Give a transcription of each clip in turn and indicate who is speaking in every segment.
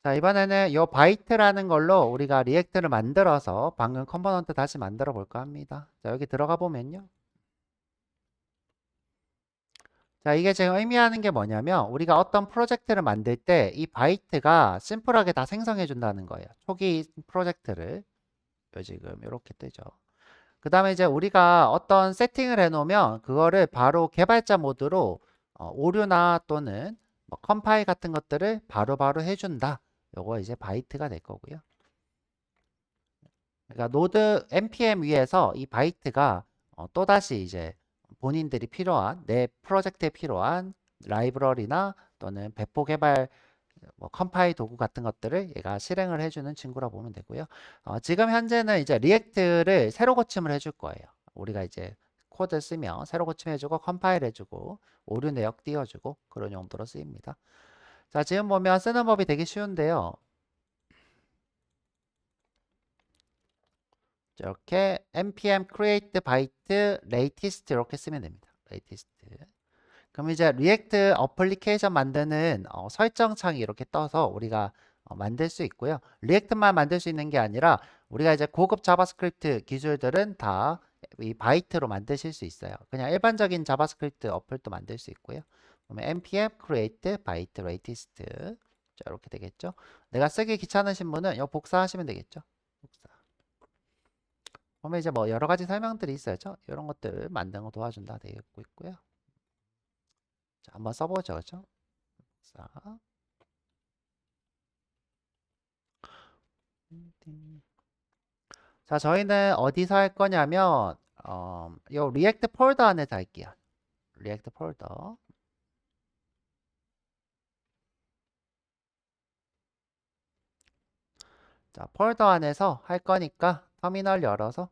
Speaker 1: 자, 이번에는 요 바이트라는 걸로 우리가 리액트를 만들어서 방금 컴포넌트 다시 만들어 볼까 합니다. 자, 여기 들어가 보면요. 자, 이게 지금 의미하는 게 뭐냐면 우리가 어떤 프로젝트를 만들 때 이 바이트가 심플하게 다 생성해 준다는 거예요. 초기 프로젝트를. 요 지금 이렇게 뜨죠. 그 다음에 이제 우리가 어떤 세팅을 해 놓으면 그거를 바로 개발자 모드로 오류나 또는 뭐 컴파일 같은 것들을 바로바로 해준다. 요거 이제 바이트가 될 거고요. 그러니까 노드 npm 위에서 이 바이트가 또다시 이제 본인들이 필요한 내 프로젝트에 필요한 라이브러리나 또는 배포 개발 뭐 컴파일 도구 같은 것들을 얘가 실행을 해주는 친구라 보면 되고요. 지금 현재는 이제 리액트를 새로 고침을 해줄 거예요. 우리가 이제 코드 쓰면 새로 고침해주고 컴파일 해주고 오류 내역 띄워주고 그런 용도로 쓰입니다. 자, 지금 보면 쓰는 법이 되게 쉬운데요. 이렇게 npm create byte latest 이렇게 쓰면 됩니다. latest. 그럼 이제 리액트 어플리케이션 만드는 설정 창이 이렇게 떠서 우리가 만들 수 있고요. 리액트만 만들 수 있는 게 아니라 우리가 이제 고급 자바스크립트 기술들은 다 이 바이트로 만드실 수 있어요. 그냥 일반적인 자바스크립트 어플도 만들 수 있고요. 그러면 npm create byte latest 자, 이렇게 되겠죠. 내가 쓰기 귀찮으신 분은 이거 복사하시면 되겠죠. 복사. 그러면 이제 뭐 여러 가지 설명들이 있어야죠. 이런 것들 만드는 거 도와준다 되어 있고요. 자, 한번 써보죠, 그렇죠? 자, 자, 저희는 어디서 할 거냐면 요 리액트 폴더 안에서 할게요. 리액트 폴더. 자, 폴더 안에서 할 거니까 터미널 열어서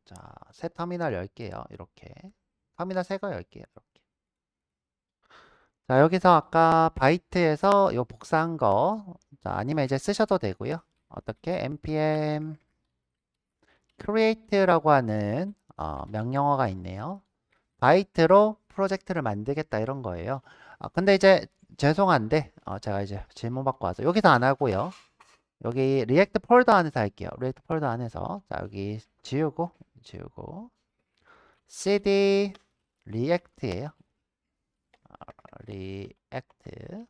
Speaker 1: 자, 새 터미널 열게요. 이렇게. 터미널 새 거 열게요. 이렇게. 자, 여기서 아까 바이트에서 요 복사한 거, 자, 아니면 이제 쓰셔도 되고요. 어떻게? npm create라고 하는 명령어가 있네요. 바이트로 프로젝트를 만들겠다 이런 거예요. 근데 이제 죄송한데 제가 이제 질문 받고 와서 여기서 안 하고요. 여기 리액트 폴더 안에서 할게요. 리액트 폴더 안에서 자 여기 지우고 cd 리액트예요. 리액트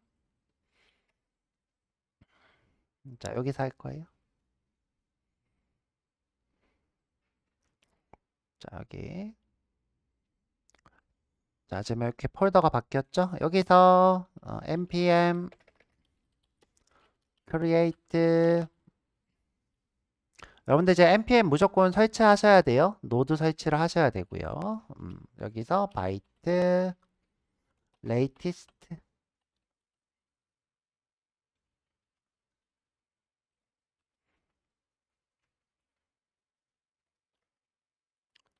Speaker 1: 자 여기서 할 거예요. 자 여기 자 지금 이렇게 폴더가 바뀌었죠? 여기서 npm create 여러분들 이제 npm 무조건 설치하셔야 돼요. 노드 설치를 하셔야 되고요. 여기서 바이트 latest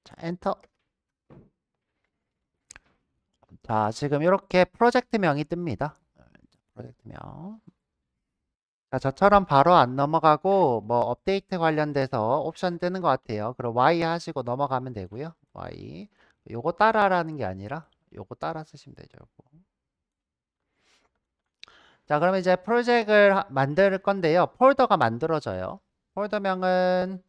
Speaker 1: 자 엔터 자 지금 이렇게 프로젝트명이 뜹니다. 프로젝트명 자 저처럼 바로 안 넘어가고 뭐 업데이트 관련돼서 옵션 뜨는 것 같아요. 그럼 Y 하시고 넘어가면 되고요. Y 요거 따라라는 게 아니라 요거 따라 쓰시면 되죠. 요거. 자 그러면 이제 프로젝트를 만들 건데요. 폴더가 만들어져요. 폴더명은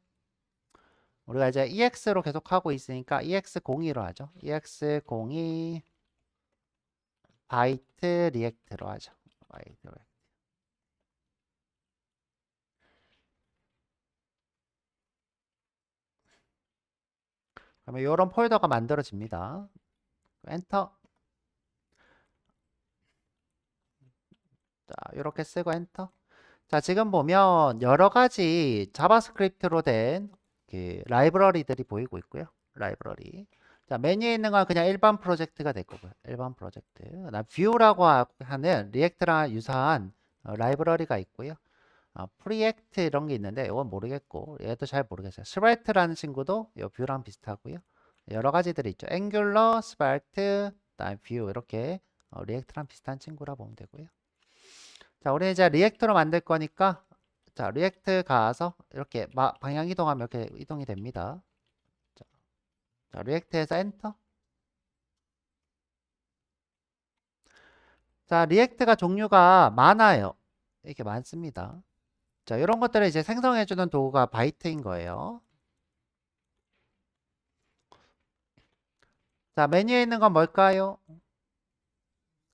Speaker 1: 우리가 이제 EX로 계속 하고 있으니까 EX02로 하죠. EX02 바이트 리액트로 하죠. 바이트 리액트. 그러면 이런 폴더가 만들어집니다. 엔터. 자, 이렇게 쓰고 엔터. 자, 지금 보면 여러 가지 자바스크립트로 된 그 라이브러리들이 보이고 있고요. 라이브러리. 자, 메뉴에 있는 건 그냥 일반 프로젝트가 될 거고요. 일반 프로젝트. 그다음 뷰라고 하는 리액트랑 유사한 라이브러리가 있고요. 프리액트 이런 게 있는데 이건 모르겠고 얘도 잘 모르겠어요. 스발트라는 친구도 이 뷰랑 비슷하고요. 여러 가지들이 있죠. 앵귤러, 스발트, 그다음 뷰 이렇게 리액트랑 비슷한 친구라 보면 되고요. 자, 우리 이제 리액트로 만들 거니까 자, 리액트 가서 이렇게 방향 이동하면 이렇게 이동이 됩니다. 자, 리액트에서 엔터. 자, 리액트가 종류가 많아요. 이렇게 많습니다. 자, 이런 것들을 이제 생성해주는 도구가 바이트인 거예요. 자, 메뉴에 있는 건 뭘까요?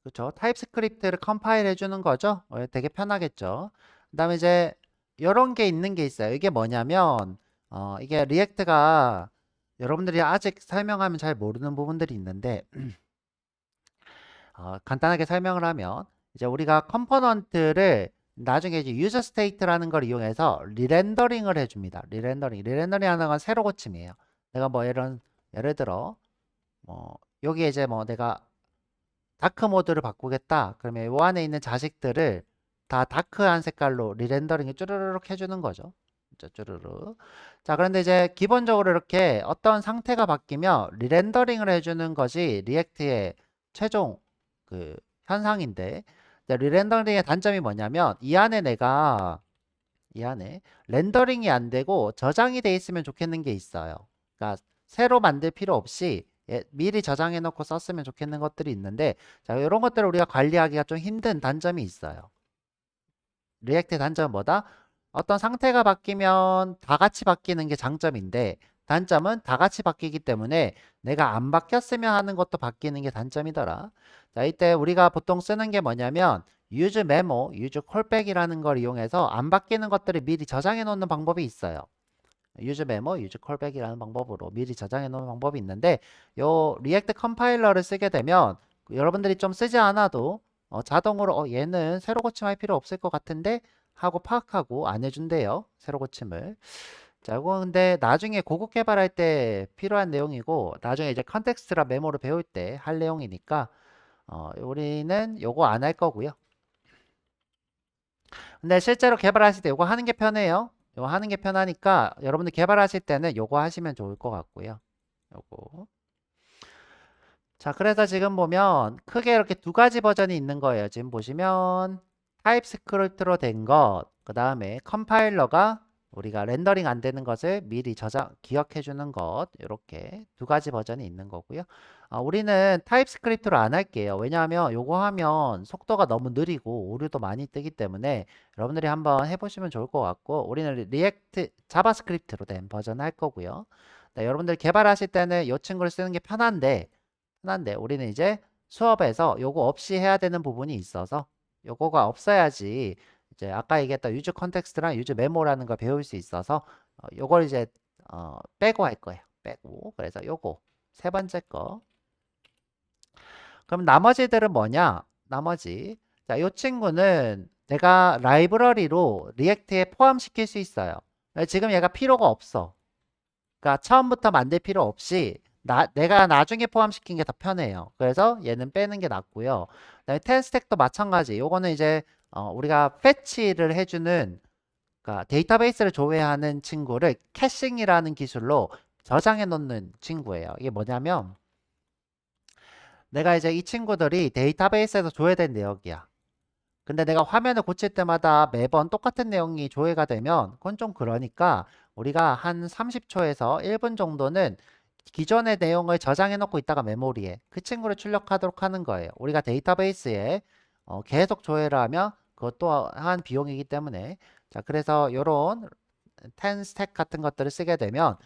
Speaker 1: 그렇죠. 타입스크립트를 컴파일 해주는 거죠. 되게 편하겠죠. 그 다음에 이제 이런 게 있는 게 있어요. 이게 뭐냐면 이게 리액트가 여러분들이 아직 설명하면 잘 모르는 부분들이 있는데 간단하게 설명을 하면 이제 우리가 컴포넌트를 나중에 이제 유저 스테이트라는 걸 이용해서 리렌더링을 해줍니다. 리렌더링 하는 건 새로 고침이에요. 내가 뭐 예를 들어 뭐 여기에 이제 뭐 내가 다크 모드를 바꾸겠다. 그러면 요 안에 있는 자식들을 다 다크한 색깔로 리렌더링을 쭈르륵 해주는 거죠. 쭈르륵. 자, 그런데 이제 기본적으로 이렇게 어떤 상태가 바뀌면 리렌더링을 해주는 것이 리액트의 최종 그 현상인데, 리렌더링의 단점이 뭐냐면 이 안에 렌더링이 안 되고 저장이 돼 있으면 좋겠는 게 있어요. 그러니까 새로 만들 필요 없이 미리 저장해 놓고 썼으면 좋겠는 것들이 있는데, 자, 이런 것들을 우리가 관리하기가 좀 힘든 단점이 있어요. 리액트의 단점은 뭐다? 어떤 상태가 바뀌면 다 같이 바뀌는 게 장점인데, 단점은 다 같이 바뀌기 때문에 내가 안 바뀌었으면 하는 것도 바뀌는 게 단점이더라. 자, 이때 우리가 보통 쓰는 게 뭐냐면 use memo, use callback이라는 걸 이용해서 안 바뀌는 것들을 미리 저장해 놓는 방법이 있어요. use memo, use callback이라는 방법으로 미리 저장해 놓은 방법이 있는데, 요 리액트 컴파일러를 쓰게 되면 여러분들이 좀 쓰지 않아도 자동으로 얘는 새로 고침할 필요 없을 것 같은데 하고 파악하고 안 해준대요. 새로 고침을. 자, 이거 근데 나중에 고급 개발할 때 필요한 내용이고, 나중에 이제 컨텍스트라 메모를 배울 때 할 내용이니까 우리는 요거 안 할 거고요. 근데 실제로 개발하실 때 요거 하는 게 편해요. 요거 하는 게 편하니까 여러분들 개발하실 때는 요거 하시면 좋을 것 같고요. 요거. 자, 그래서 지금 보면 크게 이렇게 두 가지 버전이 있는 거예요. 지금 보시면 타입스크립트로 된 것, 그 다음에 컴파일러가 우리가 렌더링 안 되는 것을 미리 기억해 주는 것, 이렇게 두 가지 버전이 있는 거고요. 우리는 타입스크립트로 안 할게요. 왜냐하면 요거 하면 속도가 너무 느리고 오류도 많이 뜨기 때문에 여러분들이 한번 해보시면 좋을 것 같고, 우리는 리액트 자바스크립트로 된 버전 할 거고요. 네, 여러분들 개발하실 때는 이 친구를 쓰는 게 편한데 우리는 이제 수업에서 요거 없이 해야 되는 부분이 있어서 요거가 없어야지 이제 아까 얘기했던 유즈 컨텍스트랑 유즈 메모라는 걸 배울 수 있어서 요걸 이제 빼고 할 거예요. 빼고. 그래서 요거 세 번째 거. 그럼 나머지들은 뭐냐? 나머지. 자, 요 친구는 내가 라이브러리로 리액트에 포함시킬 수 있어요. 지금 얘가 필요가 없어. 그러니까 처음부터 만들 필요 없이 내가 나중에 포함시킨 게 더 편해요. 그래서 얘는 빼는 게 낫고요. 그다음에 텐스택도 마찬가지. 요거는 이제 우리가 패치를 해주는, 그러니까 데이터베이스를 조회하는 친구를 캐싱이라는 기술로 저장해 놓는 친구예요. 이게 뭐냐면 내가 이제 이 친구들이 데이터베이스에서 조회된 내역이야. 근데 내가 화면을 고칠 때마다 매번 똑같은 내용이 조회가 되면 그건 좀 그러니까 우리가 한 30초에서 1분 정도는 기존의 내용을 저장해 놓고 있다가 메모리에 그 친구를 출력하도록 하는 거예요. 우리가 데이터베이스에 계속 조회를 하면 그것 또한 비용이기 때문에, 자, 그래서 요런 10 스택 같은 것들을 쓰게 되면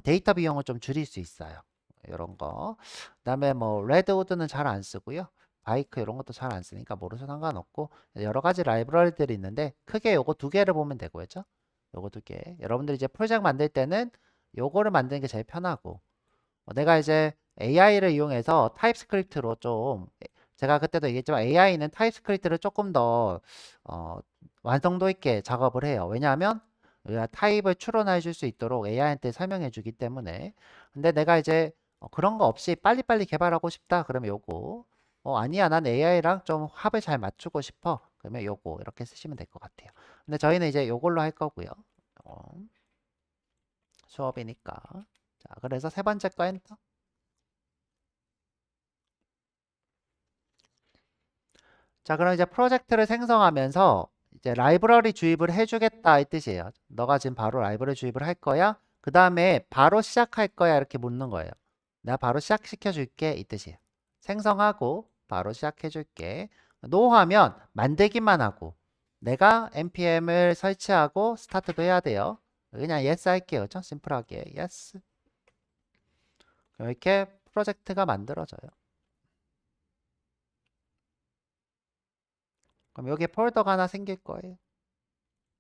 Speaker 1: 데이터 비용을 좀 줄일 수 있어요. 이런 거. 그다음에 뭐 레드우드는 잘 안 쓰고요. 바이크 이런 것도 잘 안 쓰니까 모르셔도 상관없고, 여러 가지 라이브러리들이 있는데 크게 요거 두 개를 보면 되고요. 요거 두 개. 여러분들이 이제 프로젝트 만들 때는 요거를 만드는 게 제일 편하고, 내가 이제 AI를 이용해서 타입스크립트로 좀, 제가 그때도 얘기했지만 AI는 타입스크립트를 조금 더 완성도 있게 작업을 해요. 왜냐하면 우리가 타입을 추론해 줄 수 있도록 AI한테 설명해 주기 때문에. 근데 내가 이제 그런 거 없이 빨리빨리 개발하고 싶다 그러면 요거, 아니야 난 AI랑 좀 합을 잘 맞추고 싶어 그러면 요거 이렇게 쓰시면 될 것 같아요. 근데 저희는 이제 요걸로 할 거고요. 어, 수업이니까. 자, 그래서 세 번째 거 엔터. 자, 그럼 이제 프로젝트를 생성하면서 이제 라이브러리 주입을 해주겠다 이 뜻이에요. 너가 지금 바로 라이브러리 주입을 할 거야? 그 다음에 바로 시작할 거야? 이렇게 묻는 거예요. 내가 바로 시작시켜 줄게 이 뜻이에요. 생성하고 바로 시작해 줄게. 노 하면 만들기만 하고 내가 npm을 설치하고 스타트도 해야 돼요. 그냥 yes 할게요. 그렇죠? 심플하게 yes. 그럼 이렇게 프로젝트가 만들어져요. 그럼 여기에 폴더가 하나 생길 거예요.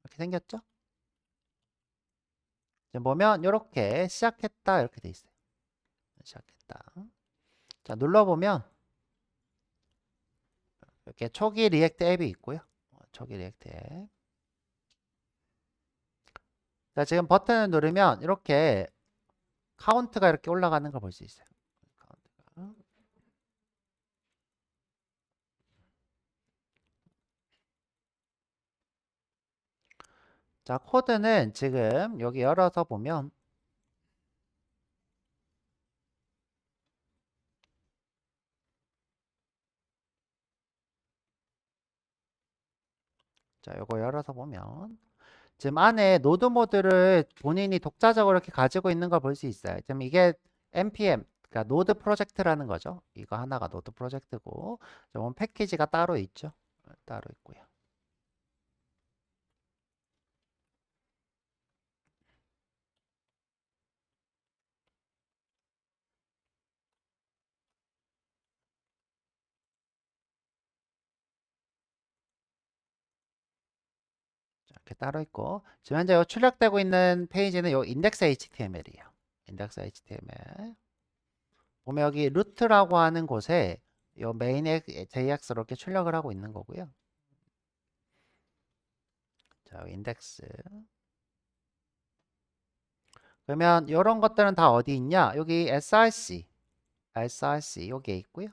Speaker 1: 이렇게 생겼죠? 지금 보면 이렇게 시작했다 이렇게 돼 있어요. 시작했다. 자, 눌러보면 이렇게 초기 리액트 앱이 있고요. 초기 리액트 앱. 자, 지금 버튼을 누르면 이렇게 카운트가 이렇게 올라가는 걸 볼 수 있어요. 카운트가. 자, 코드는 지금 여기 열어서 보면 자, 요거 열어서 보면 지금 안에 노드 모드를 본인이 독자적으로 이렇게 가지고 있는 걸 볼 수 있어요. 지금 이게 npm, 그러니까 노드 프로젝트라는 거죠. 이거 하나가 노드 프로젝트고, 저건 패키지가 따로 있죠. 따로 있고요. 자, 이렇게 따로 있고, 지금 현재 요 출력되고 있는 페이지는 요 index HTML이에요. index HTML. 보면 여기 루트라고 하는 곳에 요 main JX로 이렇게 출력을 하고 있는 거고요. 자, 인덱스. 그러면 이런 것들은 다 어디 있냐? 여기 src 여기에 있고요.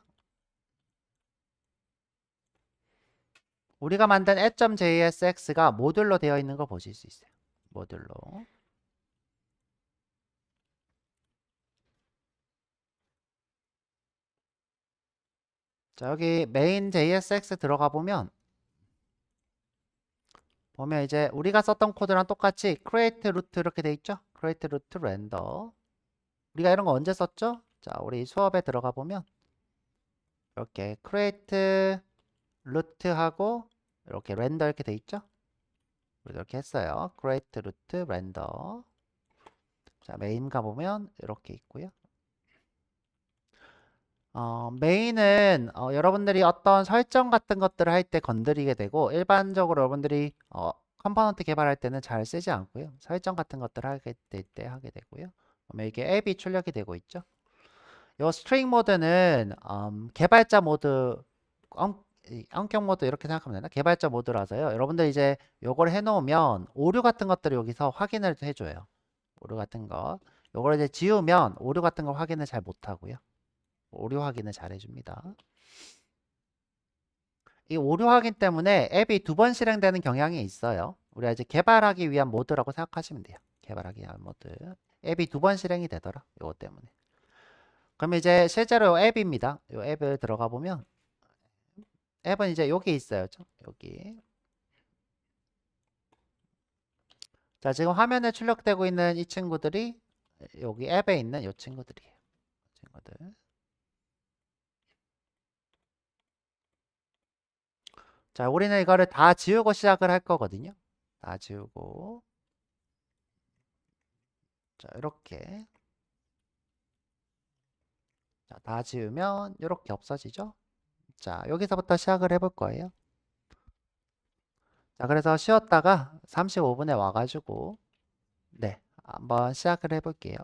Speaker 1: 우리가 만든 add.jsx가 모듈로 되어 있는 거 보실 수 있어요. 모듈로. 자, 여기 main JSX 들어가 보면 이제 우리가 썼던 코드랑 똑같이 create root 이렇게 돼 있죠? create root render. 우리가 이런 거 언제 썼죠? 자, 우리 수업에 들어가 보면 이렇게 create root 하고 이렇게 render 이렇게 돼 있죠? 우리 이렇게 했어요. create root render. 자, 메인 가보면 이렇게 있고요. 메인은 여러분들이 어떤 설정 같은 것들을 할 때 건드리게 되고 일반적으로 여러분들이 컴포넌트 개발할 때는 잘 쓰지 않고요. 설정 같은 것들을 하게 될 때 하게 되고요. 그러면 이게 앱이 출력이 되고 있죠. 요 스트링 모드는 개발자 모드, 엄격 모드 이렇게 생각하면 되나? 개발자 모드라서요. 여러분들 이제 요걸 해놓으면 오류 같은 것들을 여기서 확인을 해줘요. 오류 같은 거. 요걸 이제 지우면 오류 같은 거 확인을 잘 못하고요. 오류 확인을 잘 해줍니다. 이 오류 확인 때문에 앱이 2번 실행되는 경향이 있어요. 우리가 이제 개발하기 위한 모드라고 생각하시면 돼요. 개발하기 위한 모드. 앱이 2번 실행이 되더라. 이거 때문에. 그럼 이제 실제로 이 앱입니다. 이 앱을 들어가 보면 앱은 이제 여기 있어요. 여기. 자, 지금 화면에 출력되고 있는 이 친구들이 여기 앱에 있는 이 친구들이에요. 친구들. 자, 우리는 이거를 다 지우고 시작을 할 거거든요. 다 지우고. 자, 이렇게. 자, 다 지우면 이렇게 없어지죠? 자, 여기서부터 시작을 해볼 거예요. 자, 그래서 쉬었다가 35분에 와가지고, 네, 한번 시작을 해볼게요.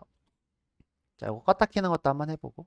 Speaker 1: 자, 이거 껐다 키는 것도 한번 해보고.